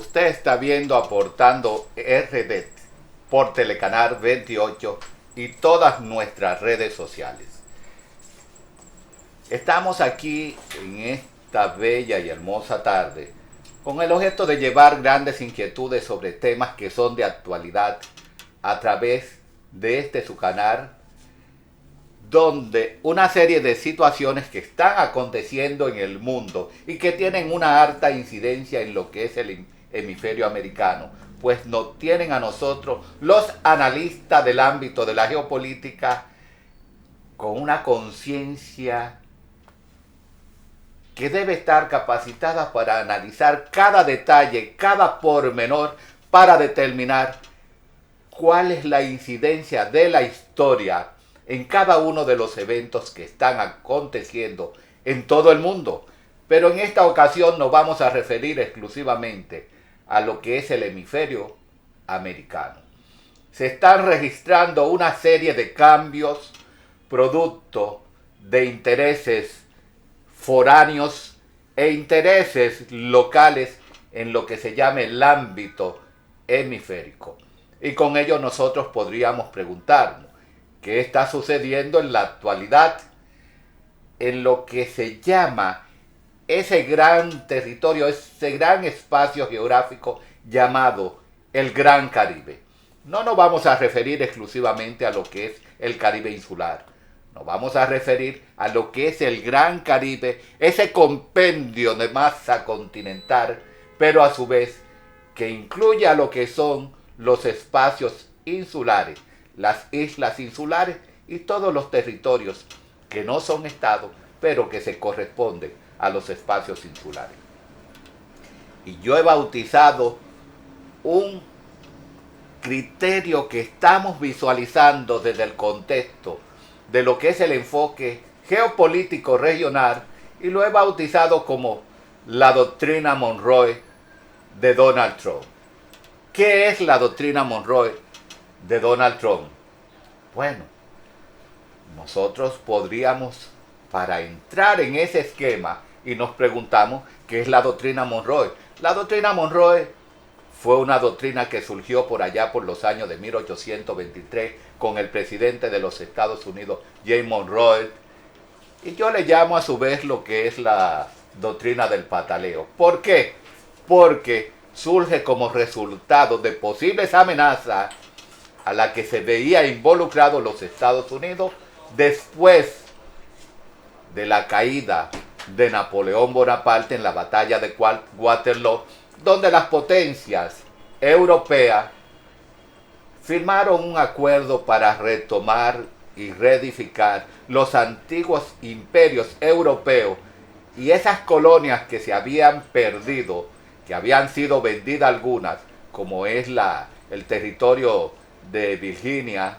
Usted está viendo Aportando RD por Telecanal 28 y todas nuestras redes sociales. Estamos aquí en esta bella y hermosa tarde con el objeto de llevar grandes inquietudes sobre temas que son de actualidad a través de su canal, donde una serie de situaciones que están aconteciendo en el mundo y que tienen una alta incidencia en lo que es el hemisferio americano, pues nos tienen a nosotros, los analistas del ámbito de la geopolítica, con una conciencia que debe estar capacitada para analizar cada detalle, cada pormenor, para determinar cuál es la incidencia de la historia en cada uno de los eventos que están aconteciendo en todo el mundo. Pero en esta ocasión nos vamos a referir exclusivamente a lo que es el hemisferio americano. Se están registrando una serie de cambios producto de intereses foráneos e intereses locales en lo que se llama el ámbito hemisférico. Y con ello nosotros podríamos preguntarnos, ¿qué está sucediendo en la actualidad en lo que se llama ese gran territorio, ese gran espacio geográfico llamado el Gran Caribe? No nos vamos a referir exclusivamente a lo que es el Caribe insular. Nos vamos a referir a lo que es el Gran Caribe, ese compendio de masa continental, pero a su vez que incluye a lo que son los espacios insulares, las islas insulares y todos los territorios que no son estados, pero que se corresponden a los espacios insulares. Y yo he bautizado un criterio que estamos visualizando desde el contexto de lo que es el enfoque geopolítico regional, y lo he bautizado como la doctrina Monroe de Donald Trump. ¿Qué es la doctrina Monroe de Donald Trump? Bueno, nosotros podríamos, para entrar en ese esquema, y nos preguntamos qué es la doctrina Monroe. La doctrina Monroe fue una doctrina que surgió por allá por los años de 1823 con el presidente de los Estados Unidos, James Monroe, y yo le llamo a su vez lo que es la doctrina del pataleo. ¿Por qué? Porque surge como resultado de posibles amenazas a la que se veía involucrado los Estados Unidos después de la caída de Napoleón Bonaparte en la batalla de Waterloo, donde las potencias europeas firmaron un acuerdo para retomar y reedificar los antiguos imperios europeos y esas colonias que se habían perdido, que habían sido vendidas algunas, como es el territorio de Virginia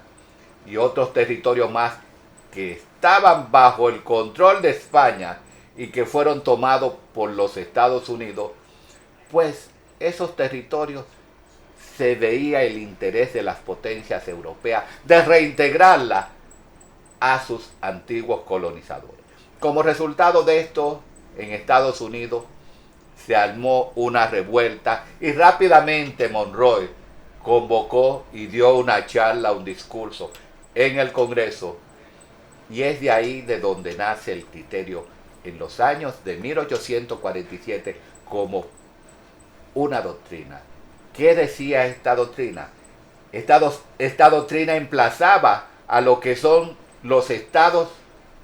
y otros territorios más que estaban bajo el control de España y que fueron tomados por los Estados Unidos. Pues esos territorios se veía el interés de las potencias europeas de reintegrarla a sus antiguos colonizadores. Como resultado de esto, en Estados Unidos se armó una revuelta y rápidamente Monroe convocó y dio una charla, un discurso en el Congreso, y es de ahí de donde nace el criterio en los años de 1847 como una doctrina. ¿Qué decía esta doctrina? Esta doctrina emplazaba a lo que son los estados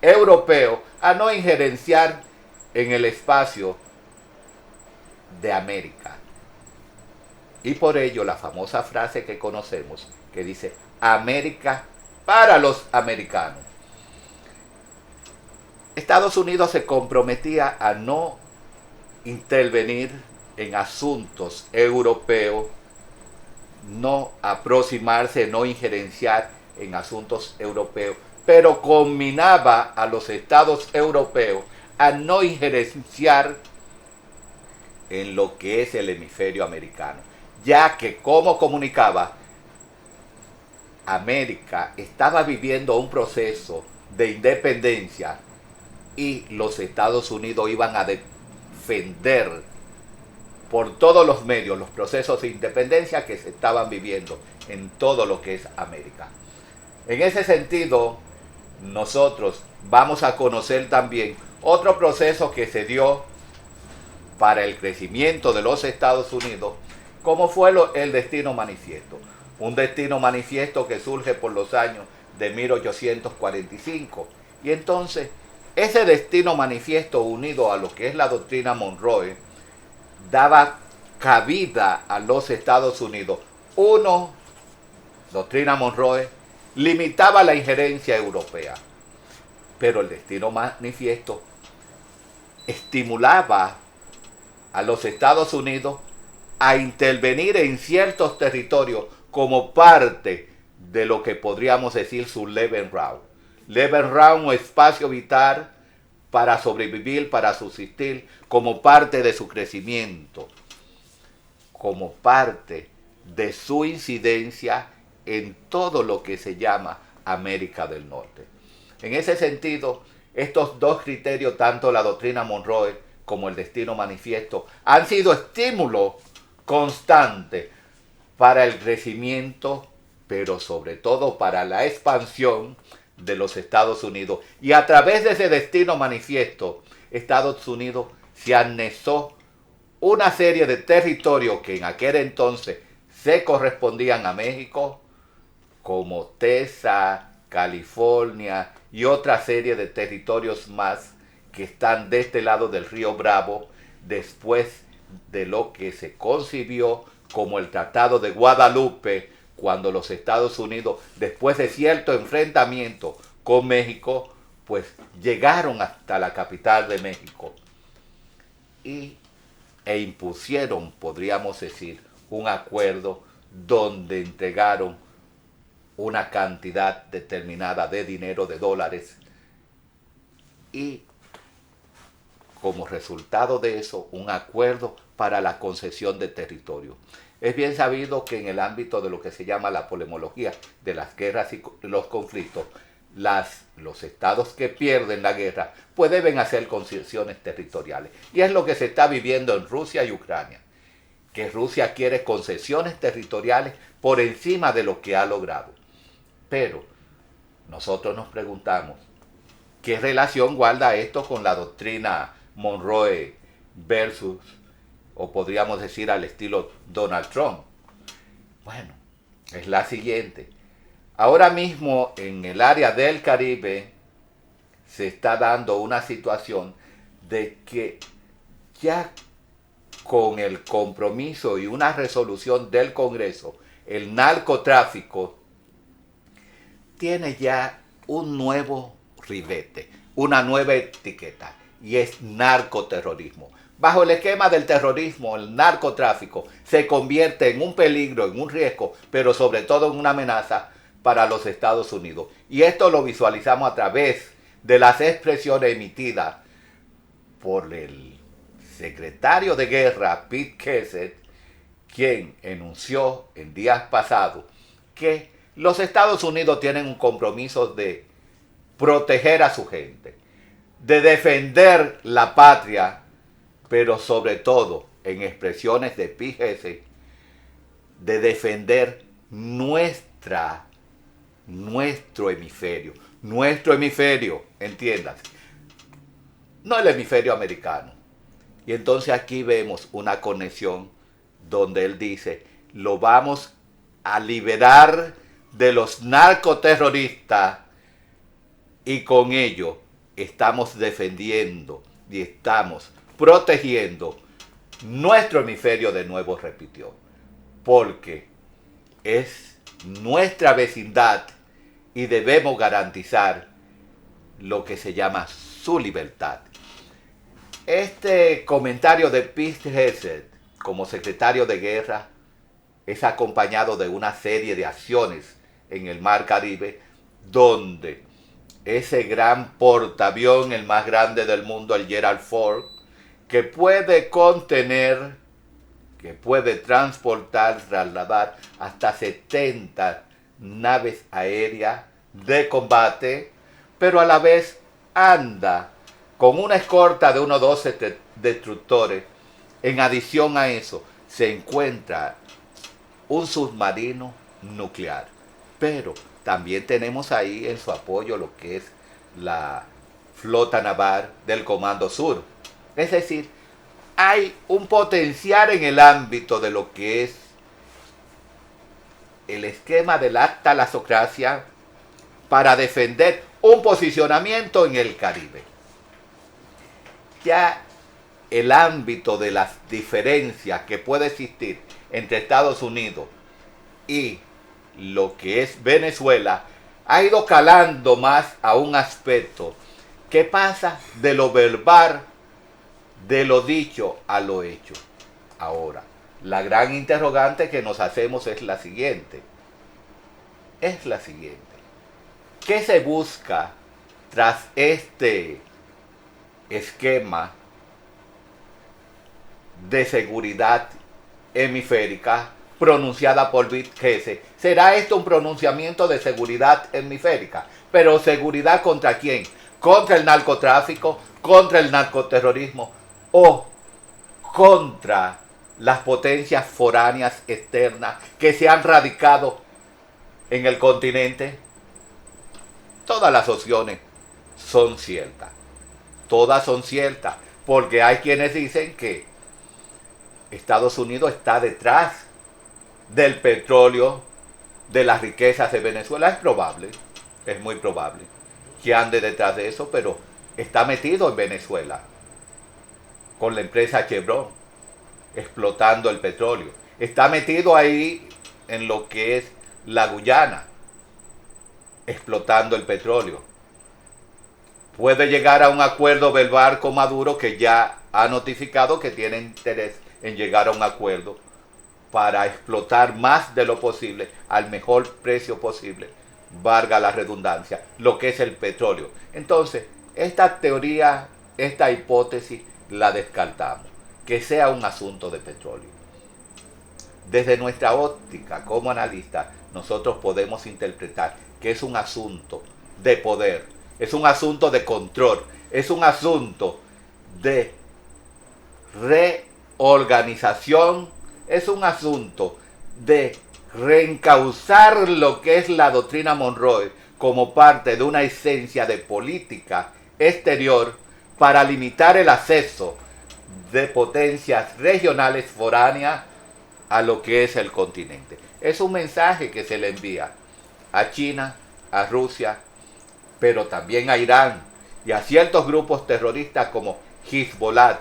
europeos a no injerenciar en el espacio de América. Y por ello la famosa frase que conocemos que dice América para los americanos. Estados Unidos se comprometía a no intervenir en asuntos europeos, no aproximarse, no injerenciar en asuntos europeos, pero combinaba a los estados europeos a no injerenciar en lo que es el hemisferio americano, ya que, como comunicaba, América estaba viviendo un proceso de independencia y los Estados Unidos iban a defender por todos los medios los procesos de independencia que se estaban viviendo en todo lo que es América. En ese sentido, nosotros vamos a conocer también otro proceso que se dio para el crecimiento de los Estados Unidos, como fue el Destino Manifiesto. Un destino manifiesto que surge por los años de 1845. Y entonces, ese destino manifiesto unido a lo que es la doctrina Monroe, daba cabida a los Estados Unidos. Uno, doctrina Monroe, limitaba la injerencia europea, pero el destino manifiesto estimulaba a los Estados Unidos a intervenir en ciertos territorios como parte de lo que podríamos decir su Lebensraum. Lebensraum, un espacio vital para sobrevivir, para subsistir, como parte de su crecimiento, como parte de su incidencia en todo lo que se llama América del Norte. En ese sentido, estos dos criterios, tanto la doctrina Monroe como el destino manifiesto, han sido estímulos constantes para el crecimiento, pero sobre todo para la expansión de los Estados Unidos. Y a través de ese destino manifiesto, Estados Unidos se anexó una serie de territorios que en aquel entonces se correspondían a México, como Texas, California y otra serie de territorios más que están de este lado del río Bravo, después de lo que se concibió como el Tratado de Guadalupe, cuando los Estados Unidos, después de cierto enfrentamiento con México, pues llegaron hasta la capital de México e impusieron, podríamos decir, un acuerdo donde entregaron una cantidad determinada de dinero, de dólares, y como resultado de eso, un acuerdo para la concesión de territorio. Es bien sabido que en el ámbito de lo que se llama la polemología de las guerras y los conflictos, los estados que pierden la guerra pues deben hacer concesiones territoriales. Y es lo que se está viviendo en Rusia y Ucrania, que Rusia quiere concesiones territoriales por encima de lo que ha logrado. Pero nosotros nos preguntamos, ¿qué relación guarda esto con la doctrina Monroe versus, o podríamos decir al estilo Donald Trump? Bueno, es la siguiente. Ahora mismo en el área del Caribe se está dando una situación de que ya con el compromiso y una resolución del Congreso, el narcotráfico tiene ya un nuevo ribete, una nueva etiqueta, y es narcoterrorismo. Bajo el esquema del terrorismo, el narcotráfico se convierte en un peligro, en un riesgo, pero sobre todo en una amenaza para los Estados Unidos. Y esto lo visualizamos a través de las expresiones emitidas por el secretario de Guerra, Pete Hegseth, quien enunció en días pasados que los Estados Unidos tienen un compromiso de proteger a su gente, de defender la patria, pero sobre todo, en expresiones de Pete Hegseth, de defender nuestro hemisferio, entiéndase, no el hemisferio americano. Y entonces aquí vemos una conexión donde él dice, lo vamos a liberar de los narcoterroristas y con ello estamos defendiendo y estamos protegiendo nuestro hemisferio, de nuevo repitió, porque es nuestra vecindad y debemos garantizar lo que se llama su libertad. Este comentario de Pete Hegseth como secretario de Guerra es acompañado de una serie de acciones en el Mar Caribe, donde ese gran portaavión, el más grande del mundo, el Gerald Ford, que puede contener, que puede transportar, trasladar hasta 70 naves aéreas de combate, pero a la vez anda con una escolta de unos 12 destructores En adición a eso, se encuentra un submarino nuclear. Pero también tenemos ahí en su apoyo lo que es la flota naval del Comando Sur. Es decir, hay un potencial en el ámbito de lo que es el esquema de la talasocracia para defender un posicionamiento en el Caribe. Ya el ámbito de las diferencias que puede existir entre Estados Unidos y lo que es Venezuela ha ido calando más a un aspecto que pasa de lo verbal, de lo dicho a lo hecho. Ahora, la gran interrogante que nos hacemos es la siguiente. ¿Qué se busca tras este esquema de seguridad hemisférica pronunciada por Vitkese? ¿Será esto un pronunciamiento de seguridad hemisférica? ¿Pero seguridad contra quién? ¿Contra el narcotráfico? ¿Contra el narcoterrorismo? ¿O contra las potencias foráneas externas que se han radicado en el continente? Todas las opciones son ciertas. Todas son ciertas. Porque hay quienes dicen que Estados Unidos está detrás del petróleo, de las riquezas de Venezuela. Es probable, es muy probable que ande detrás de eso, pero está metido en Venezuela con la empresa Chevron, explotando el petróleo. Está metido ahí en lo que es la Guyana, explotando el petróleo. Puede llegar a un acuerdo verbal con Maduro, que ya ha notificado que tiene interés en llegar a un acuerdo para explotar más de lo posible, al mejor precio posible, valga la redundancia, lo que es el petróleo. Entonces, esta teoría, esta hipótesis, la descartamos, que sea un asunto de petróleo. Desde nuestra óptica como analistas, nosotros podemos interpretar que es un asunto de poder, es un asunto de control, es un asunto de reorganización, es un asunto de reencauzar lo que es la doctrina Monroe como parte de una esencia de política exterior para limitar el acceso de potencias regionales foráneas a lo que es el continente. Es un mensaje que se le envía a China, a Rusia, pero también a Irán y a ciertos grupos terroristas como Hezbollah,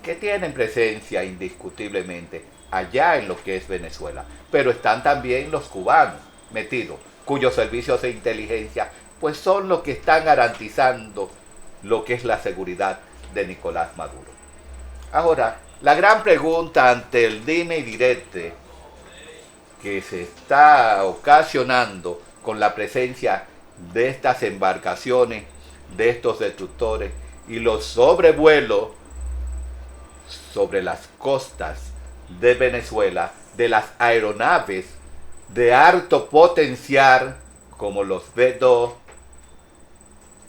que tienen presencia indiscutiblemente allá en lo que es Venezuela, pero están también los cubanos metidos, cuyos servicios de inteligencia pues son los que están garantizando lo que es la seguridad de Nicolás Maduro. Ahora, la gran pregunta ante el dime y direte que se está ocasionando con la presencia de estas embarcaciones, de estos destructores y los sobrevuelos sobre las costas de Venezuela de las aeronaves de alto potencial como los B-2,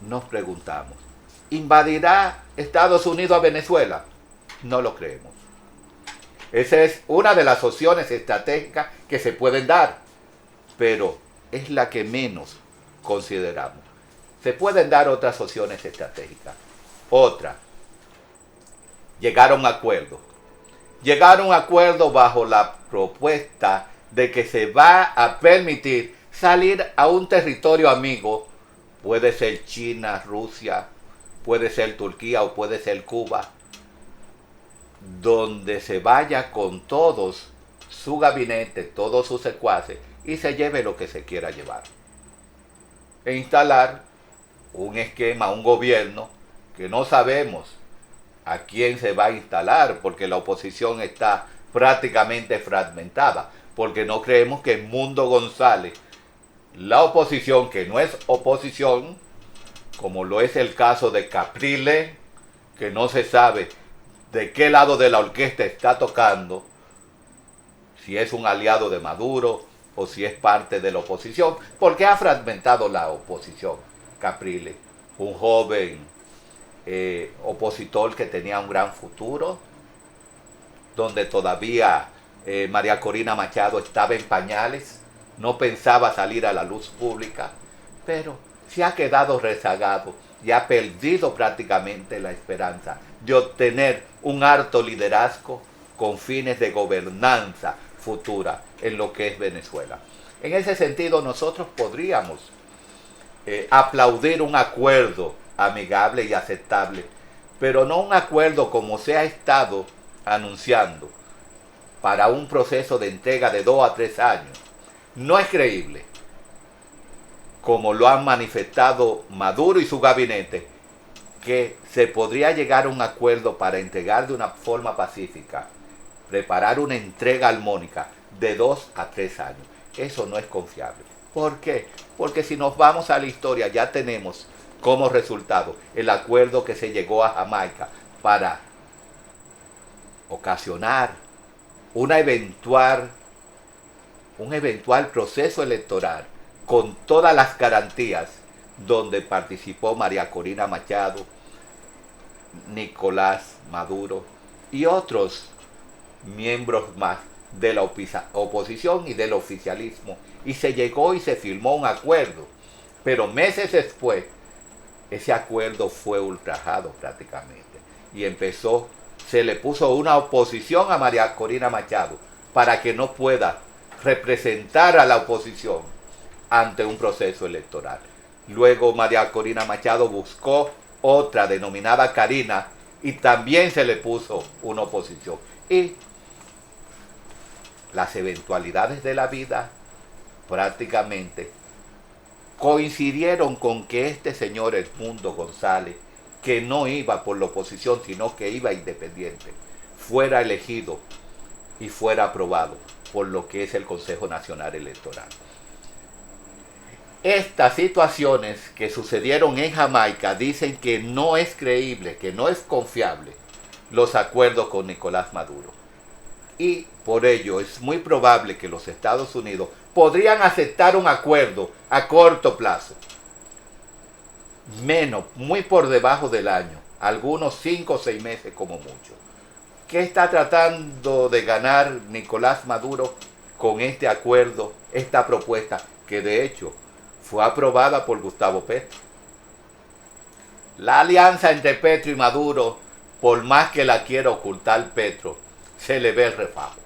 nos preguntamos, ¿invadirá Estados Unidos a Venezuela? No lo creemos. Esa es una de las opciones estratégicas que se pueden dar, pero es la que menos consideramos. Se pueden dar otras opciones estratégicas. Otra, llegar a un acuerdo. Llegar a un acuerdo bajo la propuesta de que se va a permitir salir a un territorio amigo, puede ser China, Rusia, puede ser Turquía o puede ser Cuba, donde se vaya con todos su gabinete, todos sus secuaces y se lleve lo que se quiera llevar. E instalar un esquema, un gobierno que no sabemos a quién se va a instalar, porque la oposición está prácticamente fragmentada, porque no creemos que Edmundo González, la oposición que no es oposición, como lo es el caso de Capriles, que no se sabe de qué lado de la orquesta está tocando, si es un aliado de Maduro o si es parte de la oposición, porque ha fragmentado la oposición. Capriles, un joven opositor que tenía un gran futuro, donde todavía María Corina Machado estaba en pañales, no pensaba salir a la luz pública, pero se ha quedado rezagado y ha perdido prácticamente la esperanza de obtener un alto liderazgo con fines de gobernanza futura en lo que es Venezuela. En ese sentido, nosotros podríamos aplaudir un acuerdo amigable y aceptable, pero no un acuerdo como se ha estado anunciando para un proceso de entrega de 2 a 3 años. No es creíble, como lo han manifestado Maduro y su gabinete, que se podría llegar a un acuerdo para entregar de una forma pacífica, preparar una entrega armónica de 2 a 3 años. Eso no es confiable. ¿Por qué? Porque si nos vamos a la historia, ya tenemos como resultado el acuerdo que se llegó a Jamaica para ocasionar un eventual proceso electoral con todas las garantías, donde participó María Corina Machado, Nicolás Maduro y otros miembros más de la oposición y del oficialismo, y se llegó y se firmó un acuerdo, pero meses después ese acuerdo fue ultrajado prácticamente y se le puso una oposición a María Corina Machado para que no pueda representar a la oposición ante un proceso electoral. Luego María Corina Machado buscó otra denominada Karina y también se le puso una oposición. Y las eventualidades de la vida prácticamente coincidieron con que este señor Edmundo González, que no iba por la oposición, sino que iba independiente, fuera elegido y fuera aprobado por lo que es el Consejo Nacional Electoral. Estas situaciones que sucedieron en Jamaica dicen que no es creíble, que no es confiable los acuerdos con Nicolás Maduro. Y por ello es muy probable que los Estados Unidos podrían aceptar un acuerdo a corto plazo, menos, muy por debajo del año, algunos 5 o 6 meses como mucho. ¿Qué está tratando de ganar Nicolás Maduro con este acuerdo, esta propuesta, que de hecho fue aprobada por Gustavo Petro? La alianza entre Petro y Maduro, por más que la quiera ocultar Petro, se le ve el refajo.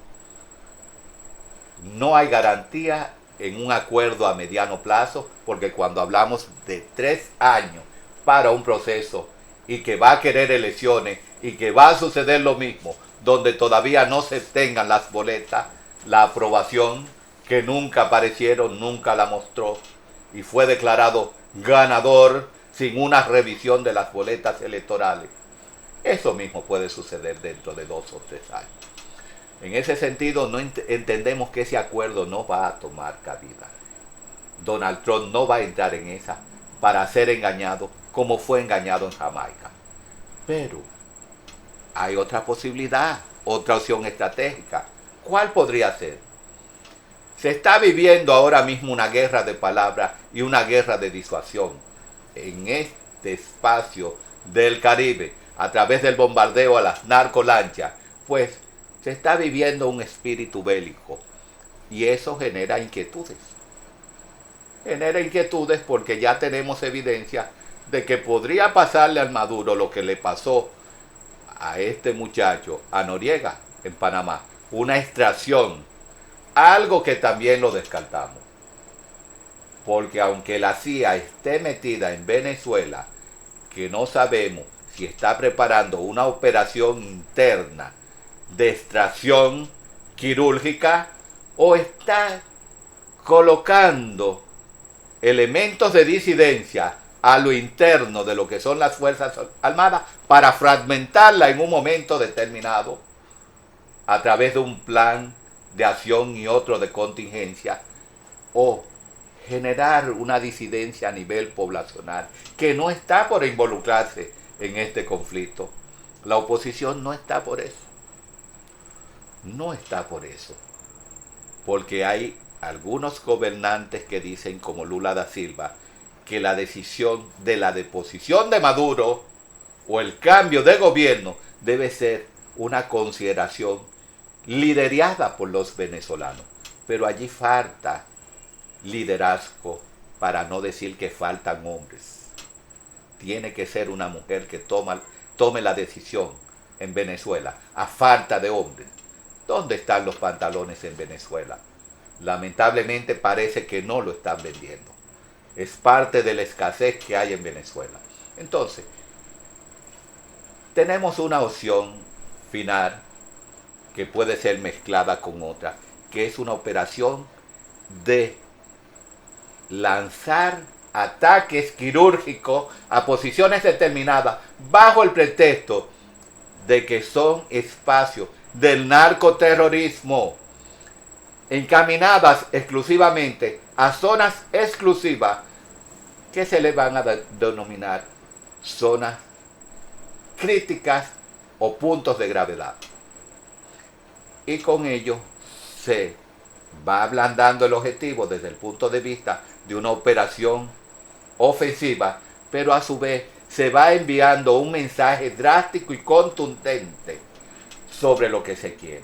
No hay garantía en un acuerdo a mediano plazo, porque cuando hablamos de 3 años para un proceso y que va a querer elecciones y que va a suceder lo mismo, donde todavía no se tengan las boletas, la aprobación que nunca aparecieron, nunca la mostró y fue declarado ganador sin una revisión de las boletas electorales. Eso mismo puede suceder dentro de 2 o 3 años. En ese sentido, no entendemos que ese acuerdo no va a tomar cabida. Donald Trump no va a entrar en esa para ser engañado como fue engañado en Jamaica. Pero hay otra posibilidad, otra opción estratégica. ¿Cuál podría ser? Se está viviendo ahora mismo una guerra de palabras y una guerra de disuasión en este espacio del Caribe a través del bombardeo a las narcolanchas, pues se está viviendo un espíritu bélico y eso genera inquietudes. Genera inquietudes porque ya tenemos evidencia de que podría pasarle al Maduro lo que le pasó a este muchacho, a Noriega, en Panamá, una extracción, algo que también lo descartamos. Porque aunque la CIA esté metida en Venezuela, que no sabemos si está preparando una operación interna de extracción quirúrgica o está colocando elementos de disidencia a lo interno de lo que son las Fuerzas Armadas para fragmentarla en un momento determinado a través de un plan de acción y otro de contingencia, o generar una disidencia a nivel poblacional que no está por involucrarse en este conflicto. La oposición no está por eso. No está por eso. Porque hay algunos gobernantes que dicen, como Lula da Silva, que la decisión de la deposición de Maduro o el cambio de gobierno debe ser una consideración liderada por los venezolanos. Pero allí falta liderazgo, para no decir que faltan hombres. Tiene que ser una mujer que tome la decisión en Venezuela, a falta de hombres. ¿Dónde están los pantalones en Venezuela? Lamentablemente parece que no lo están vendiendo. Es parte de la escasez que hay en Venezuela. Entonces, tenemos una opción final que puede ser mezclada con otra, que es una operación de lanzar ataques quirúrgicos a posiciones determinadas bajo el pretexto de que son espacios del narcoterrorismo, encaminadas exclusivamente a zonas exclusivas que se le van a denominar zonas críticas o puntos de gravedad. Y con ello se va ablandando el objetivo desde el punto de vista de una operación ofensiva, pero a su vez se va enviando un mensaje drástico y contundente sobre lo que se quiere,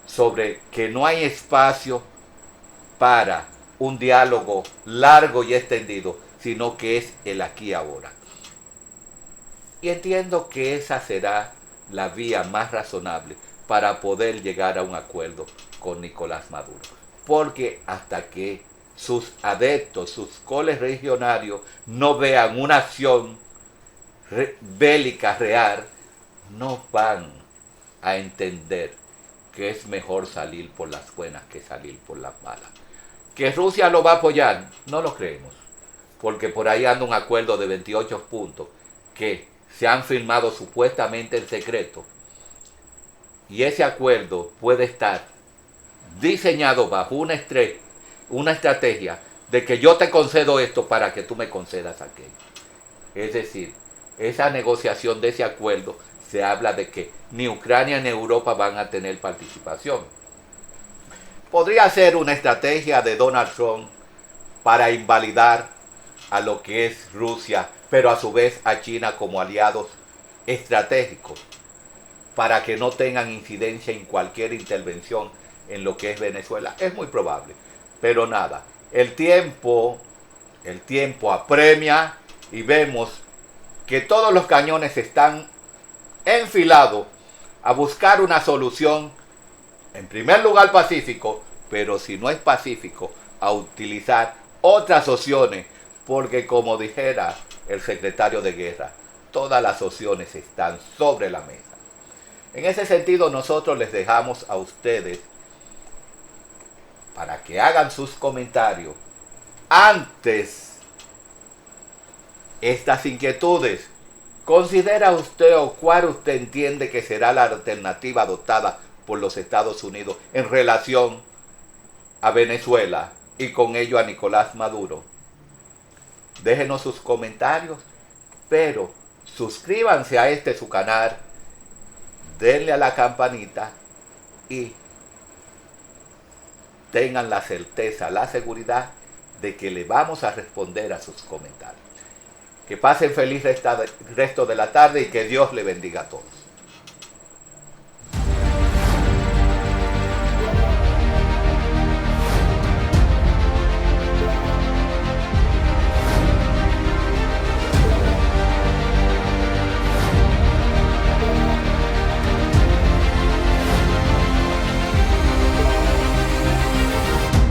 sobre que no hay espacio para un diálogo largo y extendido, sino que es el aquí y ahora. Y entiendo que esa será la vía más razonable para poder llegar a un acuerdo con Nicolás Maduro. Porque hasta que sus adeptos, sus colegionarios no vean una acción bélica real, no van a entender que es mejor salir por las buenas que salir por las malas. ¿Que Rusia lo va a apoyar? No lo creemos, porque por ahí anda un acuerdo de 28 puntos que se han firmado supuestamente en secreto, y ese acuerdo puede estar diseñado bajo una estrategia de que yo te concedo esto para que tú me concedas aquello. Es decir, esa negociación de ese acuerdo se habla de que ni Ucrania ni Europa van a tener participación. Podría ser una estrategia de Donald Trump para invalidar a lo que es Rusia, pero a su vez a China como aliados estratégicos, para que no tengan incidencia en cualquier intervención en lo que es Venezuela. Es muy probable, pero nada, el tiempo apremia y vemos que todos los cañones están enfilados a buscar una solución, en primer lugar pacífico, pero si no es pacífico, a utilizar otras opciones, porque como dijera el secretario de Guerra, todas las opciones están sobre la mesa. En ese sentido, nosotros les dejamos a ustedes para que hagan sus comentarios antes estas inquietudes. ¿Considera usted o cuál usted entiende que será la alternativa adoptada por los Estados Unidos en relación a Venezuela y con ello a Nicolás Maduro? Déjenos sus comentarios, pero suscríbanse a su canal, denle a la campanita y tengan la certeza, la seguridad de que le vamos a responder a sus comentarios. Que pasen feliz resto de la tarde y que Dios le bendiga a todos.